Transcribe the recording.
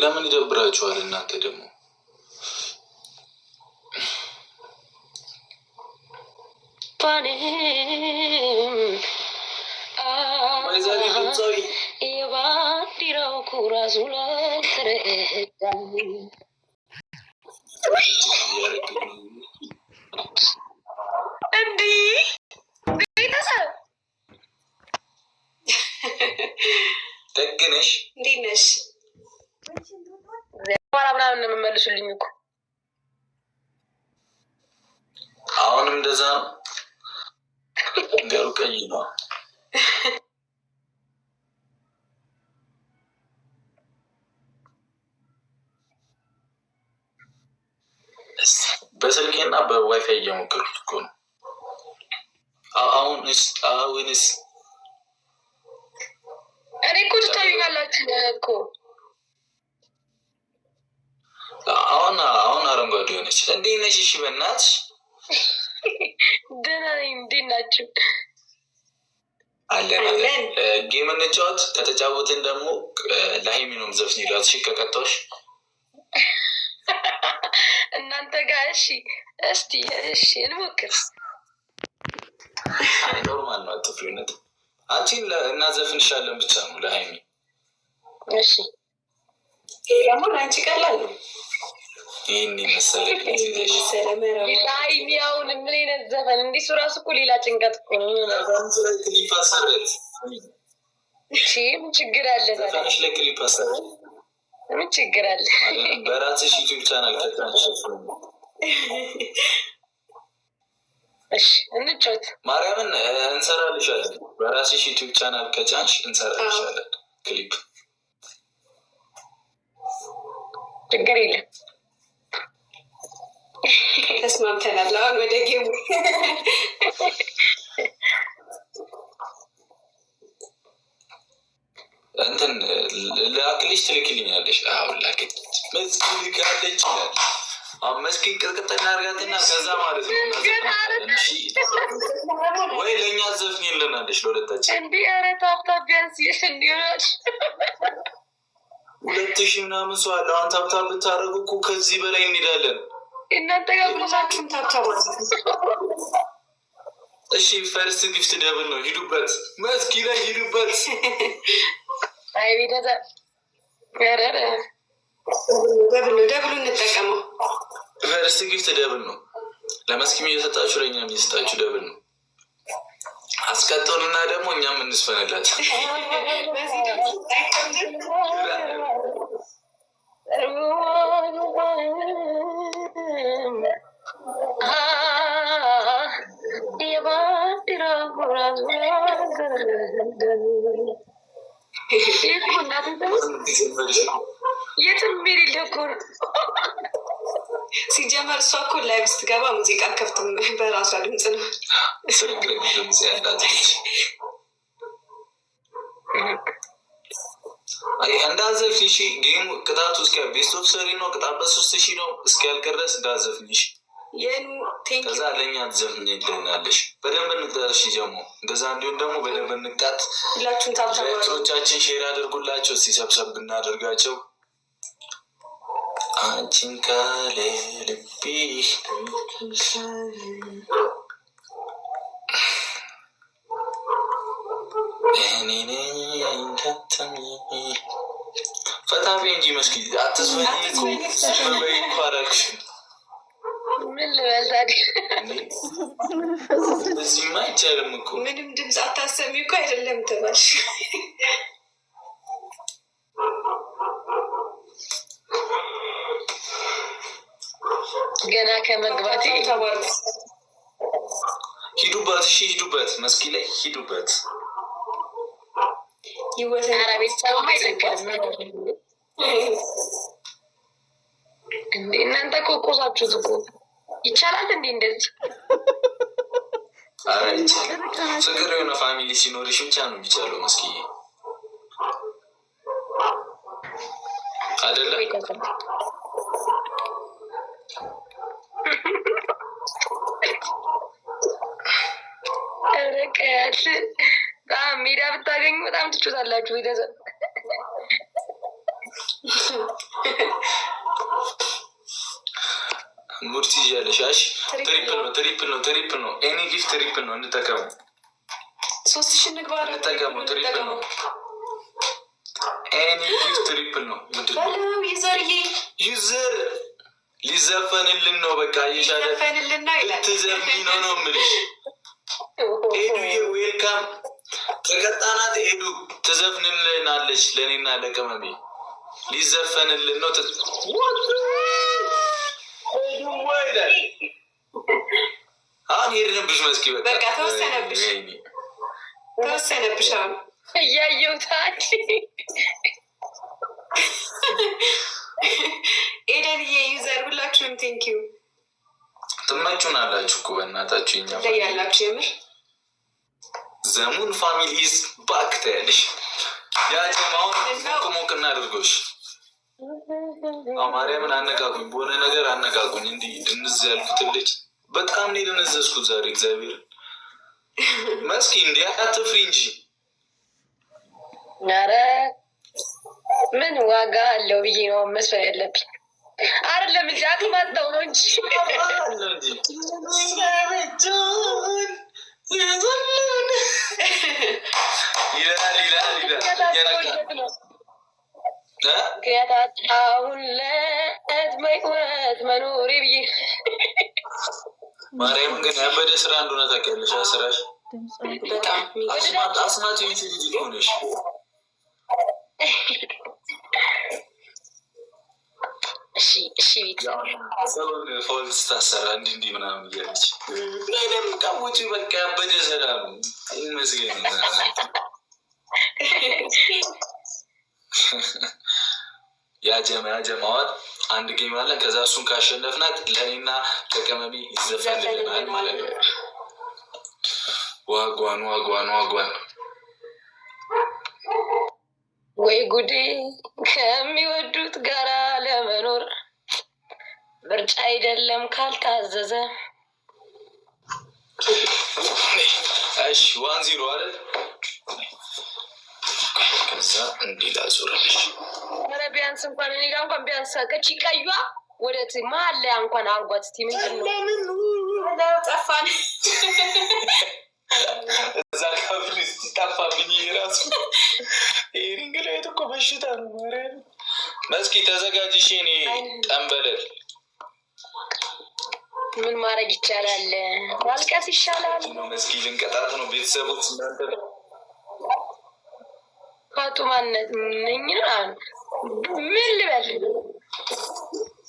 ለምን ይደብራችኋል እናንተ ደግሞ? የባንዲራው ኩራዙ ላይ ተረዳኝ እንዲህ ቤተሰብ ደግ ነሽ? እንዴት ነሽ? ምናምን ነው የምመልሱልኝ እኮ አሁንም እንደዛ ነው። ገሩ ቀይ ነው። በስልኬና በዋይፋይ እየሞከርኩት እኮ ነው። አሁንስ እኔ እኮ ትታዩኛላችሁ እኮ አሁን አረንጓዴ ሆነች። እንዴት ነሽ? እሺ በእናትሽ ደህና ነኝ። እንዴት ናችሁ? አለን። ጌም እንጫወት። ከተጫወትን ደግሞ ለሀይሚ ነው ዘፍኝ ይሏት። እሺ ከቀጣሽ እናንተ ጋር እሺ፣ እስቲ እሺ እንሞክር። ኖርማል ነው። አትፍሪነት። አንቺን እናዘፍንሻለን ብቻ ነው ለሀይሚ። እሺ ደግሞ ለአንቺ ቀላል ነው። ይህን መሰለ ሀይሚያውን ምን አይነት ዘፈን እንዲህ ሱ ራሱ እኮ ሌላ ጭንቀት እኮ ነው። ምን ችግር አለ? ለክሊፕ አሰረት ምን ችግር አለ? በራስሽ ዩቲዩብ ቻናል እሺ እንጫወት። ማርያምን እንሰራልሻለን። በራስሽ ዩቲዩብ ቻናል ከጫንሽ እንሰራልሻለን ክሊፕ። ችግር የለም። ተስማምተናል። አሁን ወደ ጌሙ እንትን ላክልሽ ትልክልኛለሽ። አሁን ላክልኝ መስኪ ልካለች ይላል። መስኪን ቅጥቅጥ እናርጋትና ከዛ ማለት ነው ወይ ለእኛ ዘፍኝ የለናለች ለሁለታችን እንዲህ ኧረ ታብታብ ቢያንስ እንዲሆናል 2000 ምናምን ሰው አለ። አሁን ታብታብ ብታደርጉ እኮ ከዚህ በላይ እንሄዳለን። እናንተ ጋር ቁሳችሁን ታብታብ። እሺ ፈርስት ጊፍት ደብል ነው። ሂዱበት፣ መስኪ ላይ ሂዱበት። አይ ቤተሰብ ረረ ደብሉ እንጠቀመው። ፈርስት ጊፍት ደብል ነው። ለመስኪም እየሰጣችሁ ለእኛም እየሰጣችሁ ደብል ነው። አስቀጥሉና ደግሞ እኛም እንስፈንላት። የትም የሌለ እኮ ነው። ሲጀመር እሷ እኮ ላይቭ ስትገባ ሙዚቃ ከፍትም በራሷ ድምፅ ነው። ድምፅ ያላት እንዳዘፍኝ። እሺ ጌሙ ቅጣቱ እስኪ ቤስት ኦፍ ሰሪ ነው። ቅጣት በ3000 ነው። እስኪያልቅ ድረስ እንዳዘፍኝ። እሺ ከዛ ለእኛ ትዘፍኝልናለሽ። በደንብ እንቅጣት። እሺ ደግሞ እንደዛ እንዲሁም ደግሞ በደንብ እንቃት። ለቶቻችን ሼር አድርጉላቸው። እስኪ ሰብሰብ ብናደርጋቸው። አንቺን ካለ ልቤ እኔ እንዳትሚ ፈታቤ እንጂ መስኪ አትዝፈኝ በይ እኮ አደረግሽ። ምን ልበል ታዲያ? እዚህማ አይቻልም እኮ ምንም ድምፅ አታሰሚ እኮ አይደለም ትባልሽ። ገና ከመግባቴ ሂዱበት። እሺ ሂዱበት፣ መስኪ ላይ ሂዱበት። ይወሰን ቤተሰብ አይዘጋም እንዴ እናንተ እኮ ቆሳችሁት እኮ። ይቻላል እንዴ እንደዚህ? ኧረ ይቻላል። ፍቅር የሆነ ፋሚሊ ሲኖርሽ ብቻ ነው የሚቻለው መስኪ አይደለም? ረቀያል በጣም ሜዳ ብታገኙ በጣም ትችታላችሁ ቤተሰብ ሙርሲ ያለሻሽ ትሪፕል ነው ኤኒ ጊፍት ትሪፕል ነው እንጠቀሙ 3000 ንግባር እንጠቀሙ ትሪፕል ነው ኤኒ ጊፍት ትሪፕል ነው ምንድነው ዩዘር ሊዘፈንልን ነው በቃ ይሻለ ሊዘፈንልን ነው ይላል ትዘፍኒ ነው ምልሽ ኤዱ ዌልካም ተቀጣናት ኤዱ ትዘፍንልናለች ለኔና ለቀመሜ ሊዘፈንልን ነው ወይላል አሁን ሄድንብሽ መስኪ በቃ ተወሰነብሽ አሁን እያየሁታል ኤደንዬ ዩዘር ሁላችሁም ቴንኪዩ ትመቹናላችሁ እኮ በእናታችሁ እኛ ያላችሁ የምር ዘሙን ፋሚሊስ ባክ ታያለሽ ያጀማውን ሞቅ እናድርጎሽ ማርያምን አነቃቁኝ በሆነ ነገር አነቃቁኝ እንዲህ ድንዝ ያልኩት ልጅ በጣም ነው የደነዘዝኩት ዛሬ እግዚአብሔር መስኪ እንዲህ አትፍሪ እንጂ ኧረ ምን ዋጋ አለው ብዬ ነው መስፈር ያለብኝ አይደለም እንጂ አቅማጣው ነው እንጂ ያታጣሁለት በህይወት መኖሬ ብዬ ማርያም ግን ያበደ ስራ እንደሆነ ታውቂያለሽ ስራሽ በጣም አስማት ልጅ ሆነሽ እሺ ሰውን ፎልስ ታሰራ እንዲህ ምናምን እያለች ምንም ቀቦች በቃ ያበደ ስራ ነው ይመስገን ያጀማዋት አንድ ጌም አለን ከዛ እሱን ካሸነፍናት ለእኔና ለቀመሚ ይዘፈንልናል ማለት ነው ዋጓን ወይ ጉዴ ከሚወዱት ጋራ ለመኖር ምርጫ አይደለም ካልታዘዘ እሺ 1-0 አይደል ከዛ እንዲህ ላዙረልሽ ኧረ ቢያንስ እንኳን እኔ ጋር እንኳን ቢያንስ ቀጭ ቀዩዋ ወደ መሀል ላይ እንኳን አርጓት እስኪ ምንድን ነው ጠፋን እዛ ካብሪ ጠፋብኝ ራሱ ሪንግ ላይ እኮ በሽታ ነው ማርያም መስኪ ተዘጋጅሽ እኔ ጠንበለል ምን ማድረግ ይቻላል ማልቀስ ይሻላል መስኪ ልንቀጣት ነው ቤተሰቦች እናንተ ፋጡ ማነት ነኝ ነው ምን ልበል